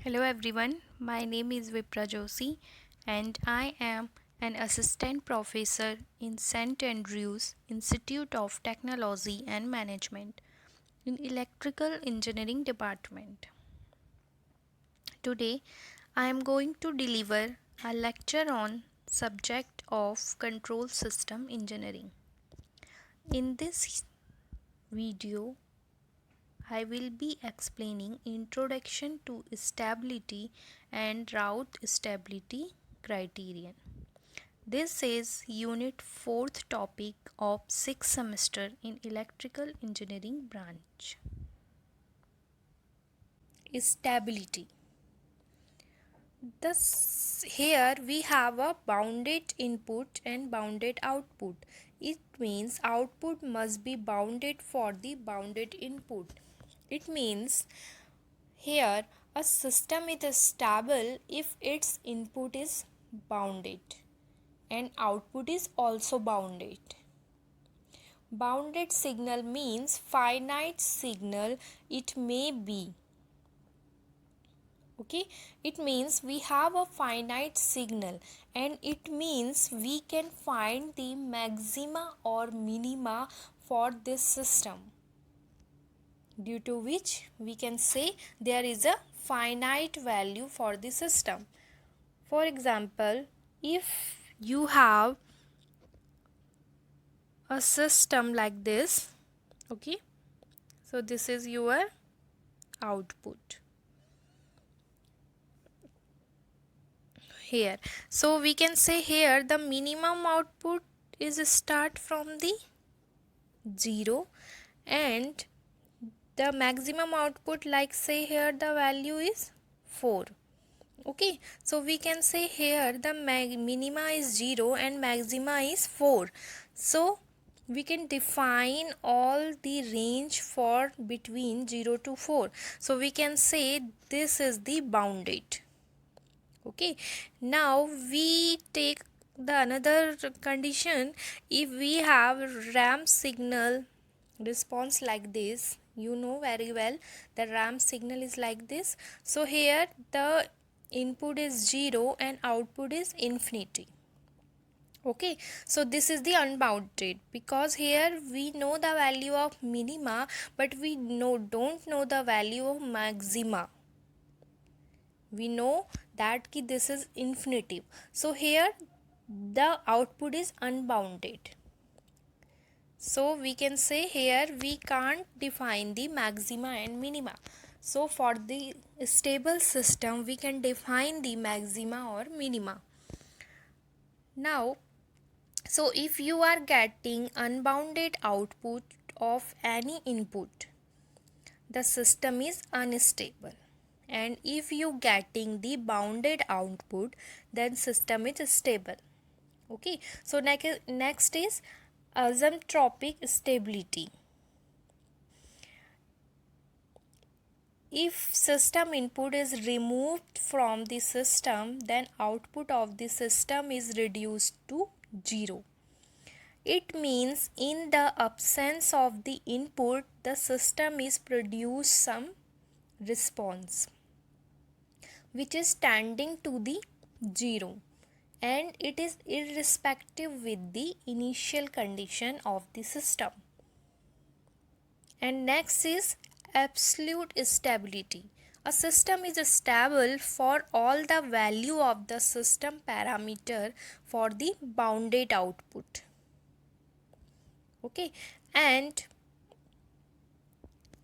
Hello everyone, my name is Vipra Joshi and I am an assistant professor in St. Andrews Institute of Technology and Management in Electrical Engineering Department. Today I am going to deliver a lecture on subject of control system engineering. In this video I will be explaining introduction to stability and route stability criterion. This is unit 4th topic of 6th semester in electrical engineering branch. Stability. Here we have a bounded input and bounded output. It means output must be bounded for the bounded input. It means here a system is stable if its input is bounded and output is also bounded. Bounded signal means finite signal it may be. Okay, it means we have a finite signal and it means we can find the maxima or minima for this system, due to which we can say there is a finite value for the system. For example, if you have a system like this, okay, so this is your output here. So we can say here the minimum output is start from the 0 and the maximum output, like say here the value is 4. Okay, so we can say here the minima is 0 and maxima is 4. So we can define all the range for between 0 to 4. So we can say this is the bounded. Okay, now we take the another condition. If we have ramp signal response like this, you know very well the ramp signal is like this. So here the input is 0 and output is infinity. Okay, so this is the unbounded, because here we know the value of minima but we don't know the value of maxima. We know that this is infinitive, so here the output is unbounded. So we can say here we can't define the maxima and minima. So for the stable system we can define the maxima or minima. Now, so if you are getting unbounded output of any input, the system is unstable. And if you getting the bounded output, then system is stable. Okay, so next is asymptotic stability. If system input is removed from the system, then output of the system is reduced to 0. It means in the absence of the input, the system is produce some response which is tending to the 0, and it is irrespective with the initial condition of the system. And next is absolute stability. A system is stable for all the value of the system parameter for the bounded output. Okay, and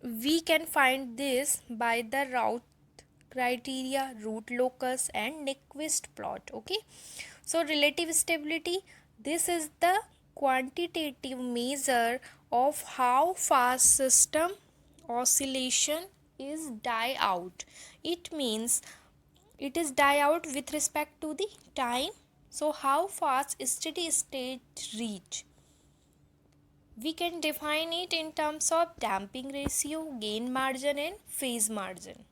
we can find this by the route criteria, root locus and Nyquist plot. Okay, so relative stability, this is the quantitative measure of how fast system oscillation is die out. It means it is die out with respect to the time. So how fast steady state reach. We can define it in terms of damping ratio, gain margin and phase margin.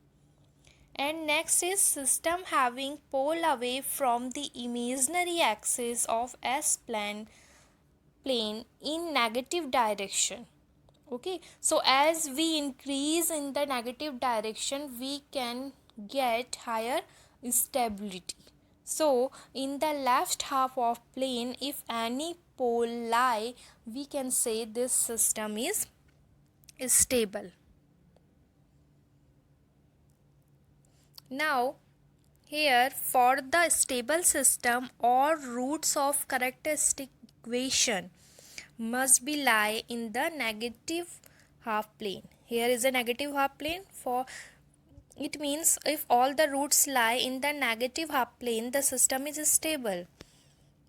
And next is system having pole away from the imaginary axis of S plane in negative direction. Okay, so as we increase in the negative direction, we can get higher stability. So in the left half of plane, if any pole lie, we can say this system is stable. Now here, for the stable system, all roots of characteristic equation must be lie in the negative half plane. Here is a negative half plane. For it means if all the roots lie in the negative half plane, the system is stable.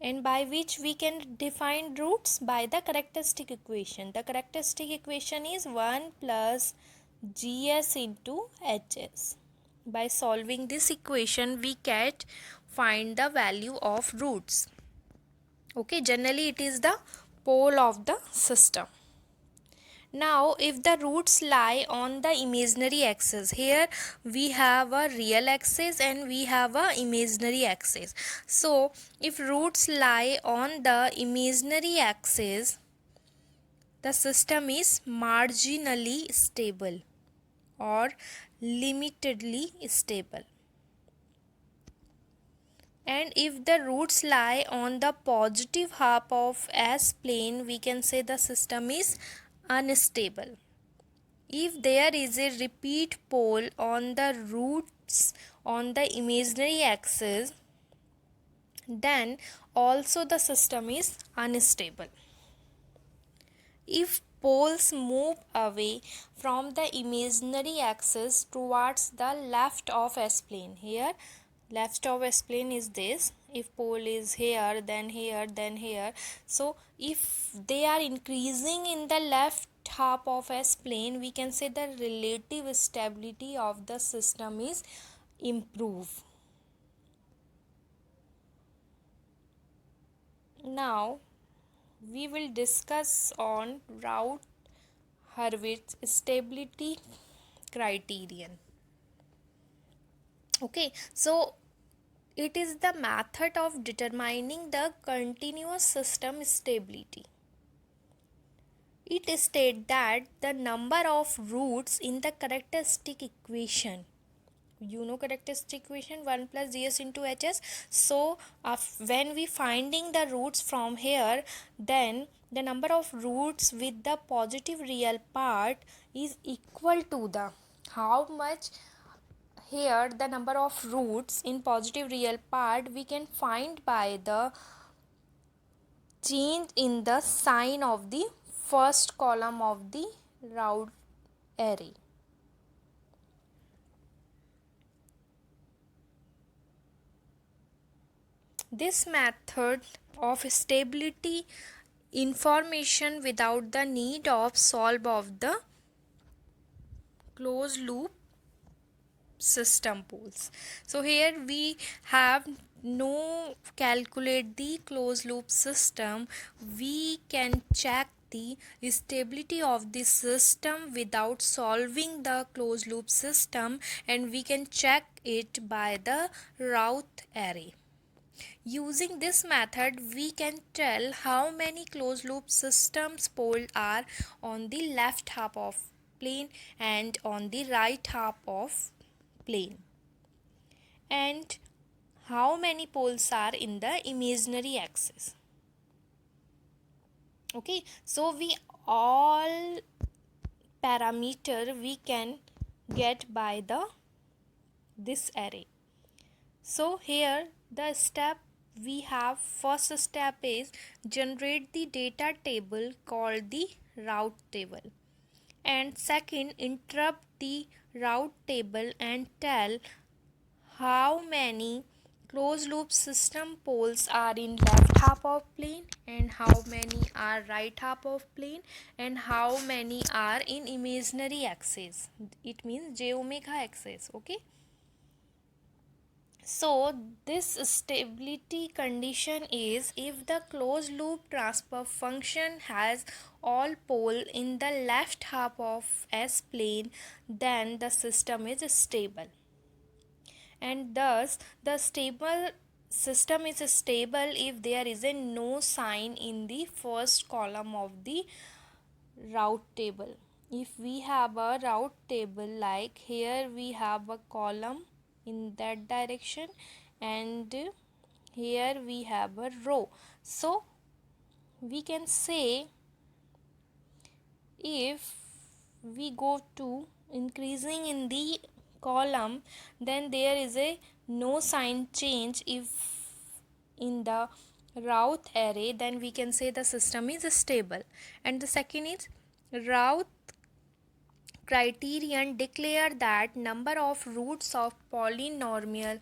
And by which we can define roots? By the characteristic equation. The characteristic equation is 1 plus gs into hs. By solving this equation, we can find the value of roots. Okay, generally it is the pole of the system. Now if the roots lie on the imaginary axis, here we have a real axis and we have a imaginary axis. So if roots lie on the imaginary axis, the system is marginally stable or limitedly stable. And if the roots lie on the positive half of S plane, we can say the system is unstable. If there is a repeat pole on the roots on the imaginary axis, then also the system is unstable. If poles move away from the imaginary axis towards the left of S plane, here left of S plane is this. If pole is here, then here, then here. So if they are increasing in the left half of S plane, we can say the relative stability of the system is improved. Now we will discuss on Routh-Hurwitz stability criterion. Okay, so it is the method of determining the continuous system stability. It states that the number of roots in the characteristic equation, you know characteristic equation 1 plus gs into hs. So when we finding the roots from here, then the number of roots with the positive real part is equal to the how much. Here the number of roots in positive real part we can find by the change in the sign of the first column of the Routh array. This method of stability information without the need of solve of the closed loop system poles. So here we have no calculate the closed loop system. We can check the stability of the system without solving the closed loop system, and we can check it by the Routh array. Using this method, we can tell how many closed loop systems poles are on the left half of plane and on the right half of plane, and how many poles are in the imaginary axis. Okay, so we all parameter we can get by the this array. So here the step we have, first step is generate the data table called the Routh table, and second interrupt the Routh table and tell how many closed loop system poles are in left half of plane and how many are right half of plane and how many are in imaginary axis. It means j omega axis. Okay, so this stability condition is if the closed loop transfer function has all pole in the left half of S plane, then the system is stable. And thus the stable system is stable if there is a no sign in the first column of the Routh table. If we have a Routh table, like here we have a column in that direction, and here we have a row. So we can say if we go to increasing in the column, then there is a no sign change. If in the Routh array, then we can say the system is stable. And the second is Routh criterion declare that number of roots of polynomial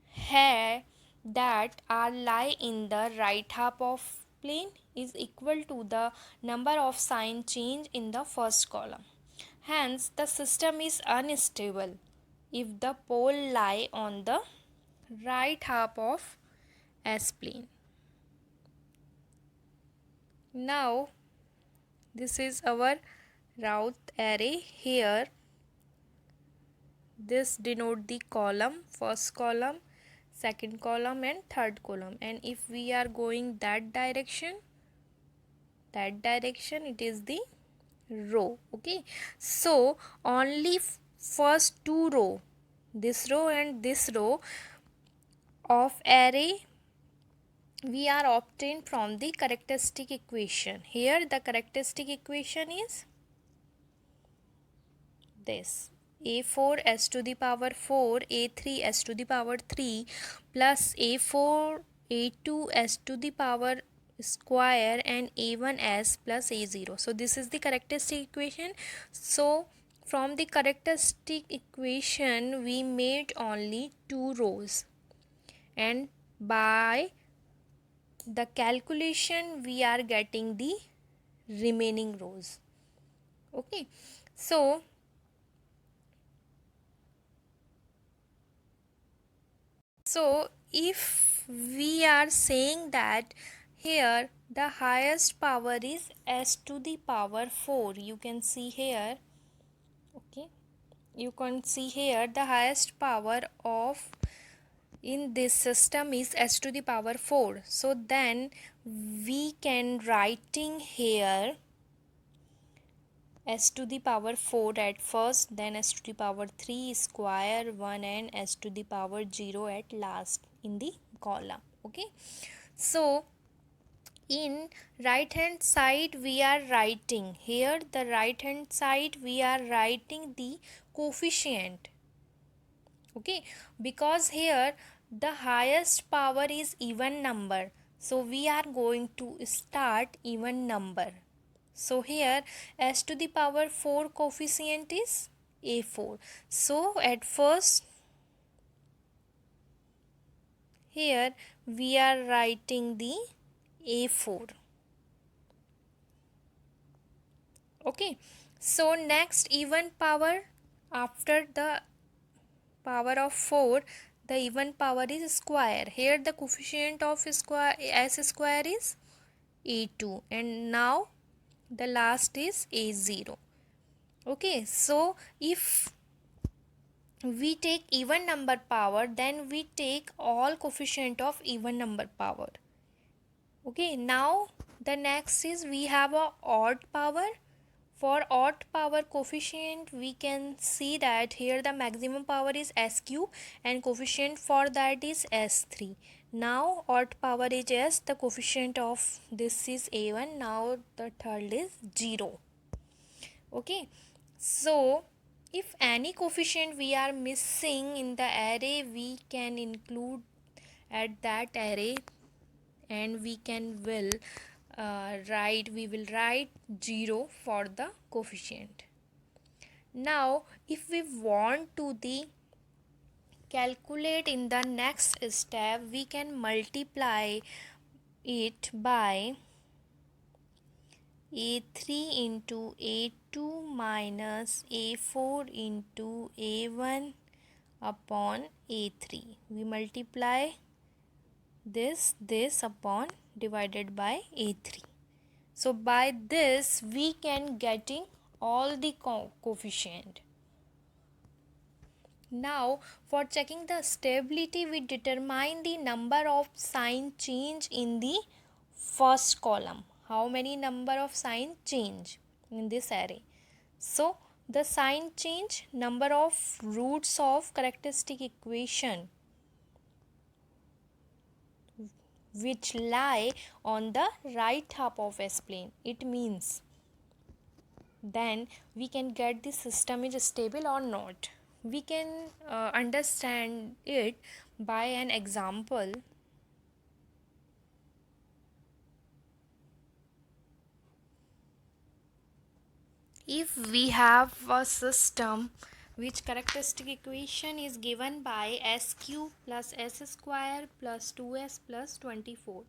here that are lie in the right half of plane is equal to the number of sign change in the first column. Hence, the system is unstable if the pole lie on the right half of S plane. Now, this is our Routh array. Here, this denote the column, first column, second column and third column. And if we are going that direction it is the row. Okay, so only first two row, this row and this row of array we are obtained from the characteristic equation. Here the characteristic equation is this: a4 s to the power 4 a3 s to the power 3 plus a4 a2 s to the power square and a1 s plus a0. So this is the characteristic equation. So from the characteristic equation we made only two rows, and by the calculation we are getting the remaining rows. Okay, so if we are saying that here the highest power is s to the power 4, you can see here. Okay, you can see here the highest power of in this system is s to the power 4. So then we can writing here s to the power 4 at first, then s to the power 3 square 1 and s to the power 0 at last in the column. Okay, so in right hand side we are writing here, the right hand side we are writing the coefficient. Okay, because here the highest power is even number, so we are going to start even number. So here s to the power 4 coefficient is a4. So at first here we are writing the a4. Okay, so next even power, after the power of 4 the even power is square. Here the coefficient of square s square is a2 and now the last is a0. Okay, so if we take even number power, then we take all coefficient of even number power. Okay, now the next is we have a odd power. For odd power coefficient we can see that here the maximum power is s cube and coefficient for that is s3. Now odd power is s, the coefficient of this is a1, now the third is 0. Okay, so if any coefficient we are missing in the array, we can include at that array and we will write 0 for the coefficient. Now if we want to the calculate in the next step, we can multiply it by a3 into a2 minus a4 into a1 upon a3. We multiply this upon divided by a3. So by this we can getting all the coefficient. Now for checking the stability, we determine the number of sign change in the first column. How many number of sign change in this array? So the sign change, number of roots of characteristic equation which lie on the right half of S plane. It means then we can get the system is stable or not. We can understand it by an example. If we have a system which characteristic equation is given by s cube plus s square plus 2s plus 24.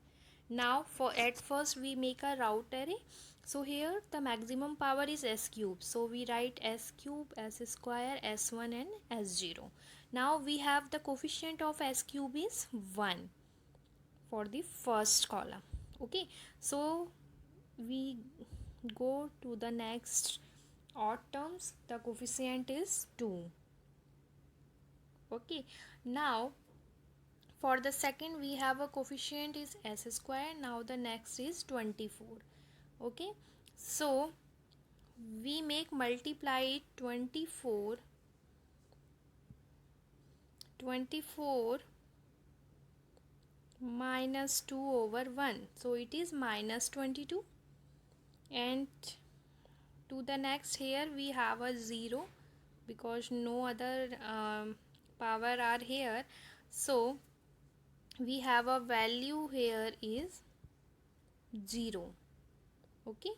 Now for at first we make a root array. So here the maximum power is s cube. So we write s cube, s square, s1 and s0. Now we have the coefficient of s cube is 1 for the first column. Okay, so we go to the next odd terms. The coefficient is 2. Okay, now for the second we have a coefficient is s square. Now the next is 24. Okay, so we make multiply it 24 minus 2 over 1, so it is minus 22. And to the next, here we have a 0 because no other power are here, so we have a value here is 0. Okay,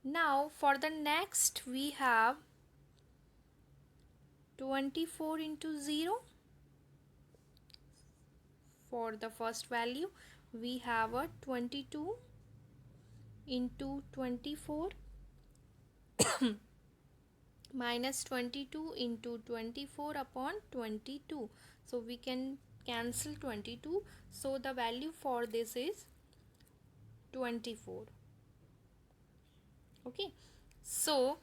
now for the next we have 24 into 0. For the first value we have a 22 into 24 minus 22 into 24 upon 22. So we can cancel 22. So the value for this is 24. Okay, so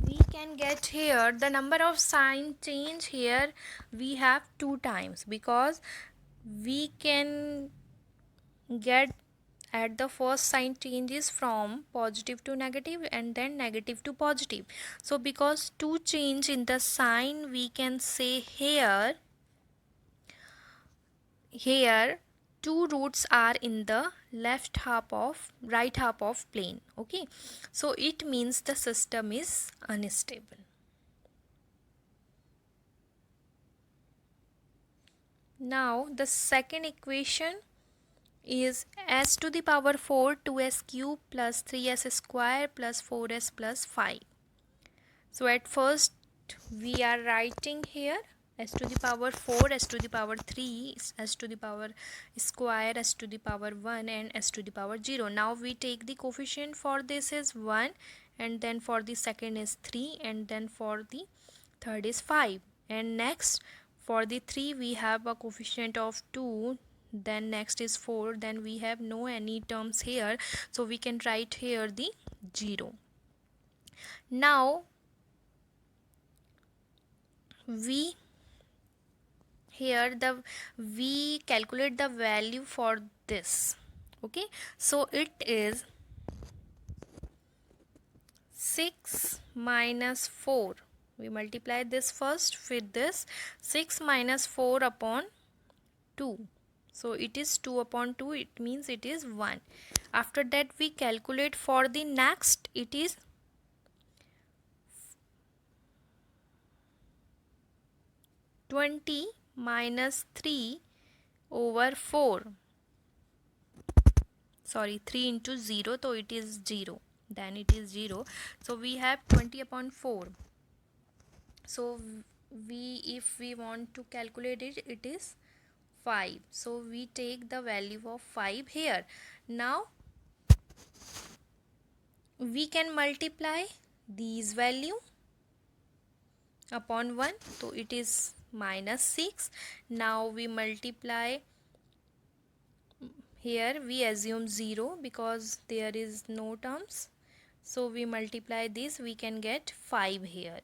we can get here the number of sign change. Here we have 2 times because we can get at the first sign changes from positive to negative and then negative to positive. So because 2 change in the sign, we can say here 2 roots are in the right half of plane. Okay, so it means the system is unstable. Now the second equation is s to the power 4 2s cube plus 3s square plus 4s plus 5. So at first we are writing here s to the power 4, s to the power 3, s to the power square, s to the power 1 and s to the power 0. Now we take the coefficient for this is 1, and then for the second is 3, and then for the third is 5, and next for the 3 we have a coefficient of 2, then next is 4, then we have no any terms here, so we can write here the 0. Now we calculate the value for this. Okay, so it is 6 minus 4. We multiply this first with this. 6 minus 4 upon 2, so it is 2 upon 2, it means it is 1. After that we calculate for the next, it is 20 minus 3 over 4, sorry 3 into 0, so it is 0, then it is 0. So we have 20 upon 4. So if we want to calculate it, it is 5. So we take the value of 5 here. Now we can multiply these value upon 1, so it is minus 6. Now we multiply, here we assume 0 because there is no terms, so we multiply this, we can get 5 here.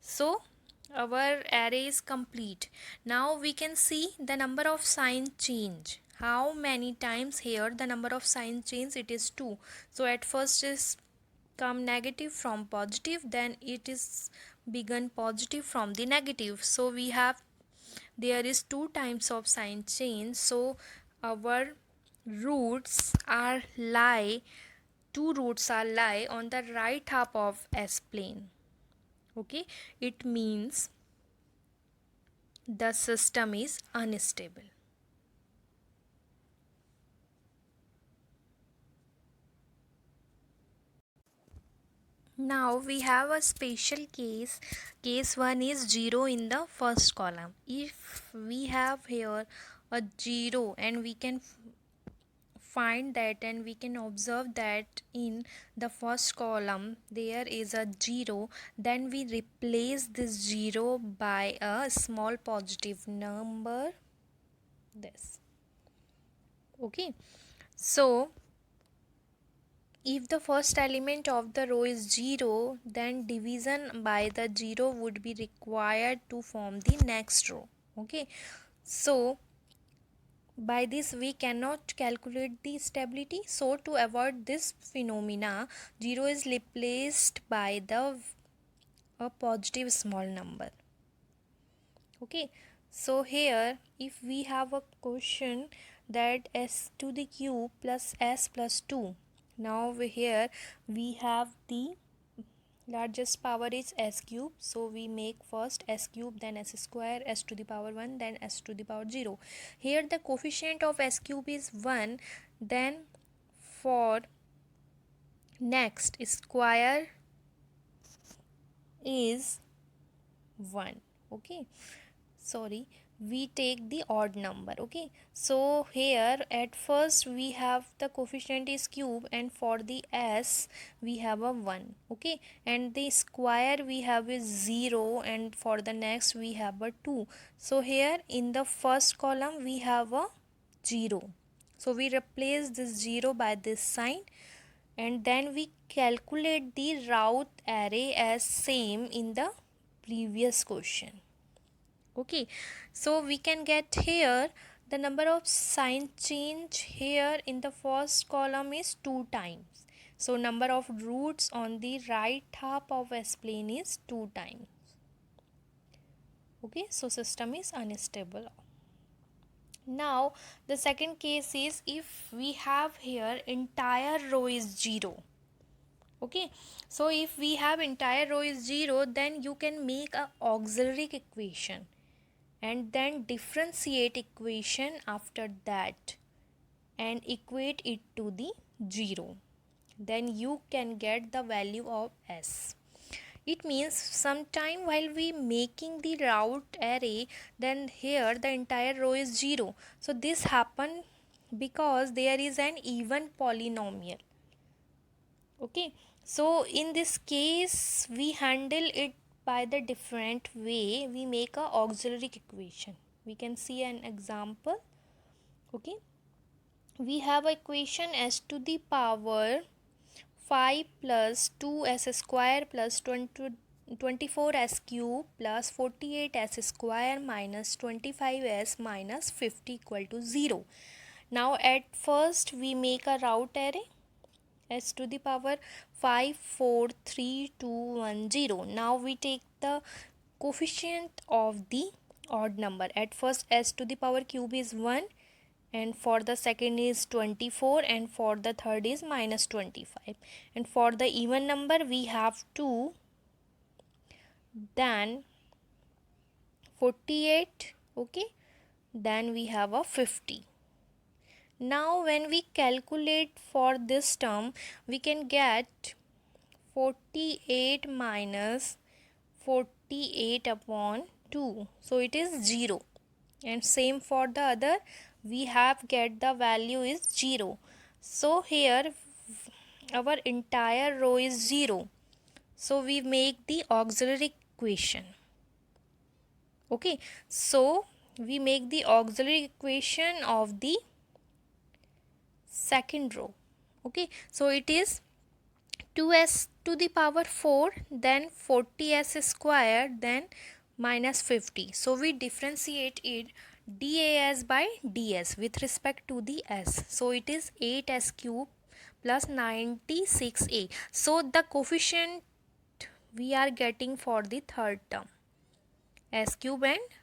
So our array is complete. Now we can see the number of sign change. How many times here the number of sign change, it is 2. So at first is come negative from positive, then it is begun positive from the negative. So we have, there is two types of sign change. So our roots are lie, two roots are lie on the right half of S plane. Okay, it means the system is unstable. Now we have a special case. Case 1 is 0 in the first column. If we have here a 0 and we can find that, and we can observe that in the first column there is a 0, then we replace this 0 by a small positive number, this. Okay, so if the first element of the row is 0, then division by the 0 would be required to form the next row. Okay, so by this we cannot calculate the stability. So to avoid this phenomena, 0 is replaced by the a positive small number. Okay, so here if we have a question that s to the cube plus s plus 2, now here we have the largest power is s cube, so we make first s cube, then s square, s to the power 1, then s to the power 0. Here the coefficient of s cube is 1, then for next square is 1. Okay, sorry, we take the odd number. Okay, so here at first we have the coefficient is cube, and for the s we have a 1. Okay, and the square we have is 0, and for the next we have a 2. So here in the first column we have a 0, so we replace this 0 by this sign, and then we calculate the route array as same in the previous question. Okay, so we can get here the number of sign change here in the first column is 2 times. So number of roots on the right half of S plane is 2 times. Okay, so system is unstable. Now the second case is if we have here entire row is 0. Okay, so if we have entire row is 0, then you can make a auxiliary equation and then differentiate equation after that and equate it to the 0, then you can get the value of s. It means sometime while we making the route array, then here the entire row is 0, so this happen because there is an even polynomial. Okay, so in this case we handle it by the different way. We make a auxiliary equation. We can see an example. Okay, we have a equation s to the power 5 plus 2s square plus 24s cube plus 48s square minus 25s minus 50 equal to 0. Now at first we make a route array s to the power 5 4 3 2 1 0. Now we take the coefficient of the odd number. At first s to the power cube is 1, and for the second is 24, and for the third is minus 25, and for the even number we have 2, then 48. Okay, then we have a 50. Now when we calculate for this term, we can get 48 minus 48 upon 2, so it is 0, and same for the other, we have get the value is 0. So here our entire row is 0, so we make the auxiliary equation. Okay, so we make the auxiliary equation of the second row. Okay, so it is 2s to the power 4, then 40s square, then minus 50. So we differentiate it das by ds with respect to the s. So it is 8s cube plus 96a. So the coefficient we are getting for the third term, s cube and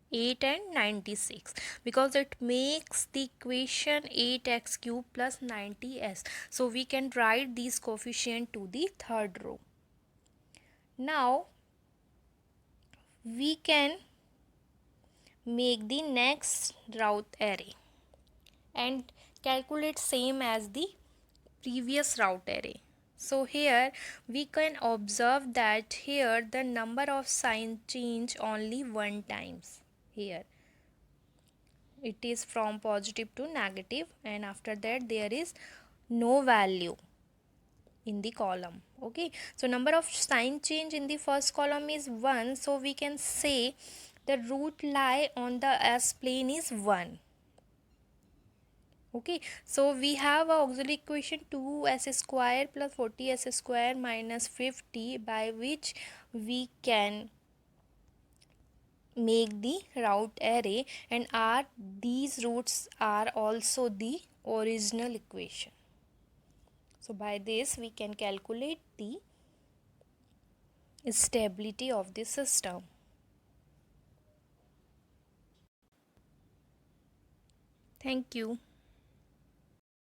8 and 96, because it makes the equation 8x cube plus 90s. So we can write these coefficient to the third row. Now we can make the next route array and calculate same as the previous route array. So here we can observe that here the number of sign change only one times. Here it is from positive to negative, and after that there is no value in the column. Okay, so number of sign change in the first column is 1, so we can say the root lie on the s plane is 1. Okay, so we have a auxiliary equation 2s square plus 40s square minus 50, by which we can make the route array, and these roots are also the original equation. So by this we can calculate the stability of the system. Thank you.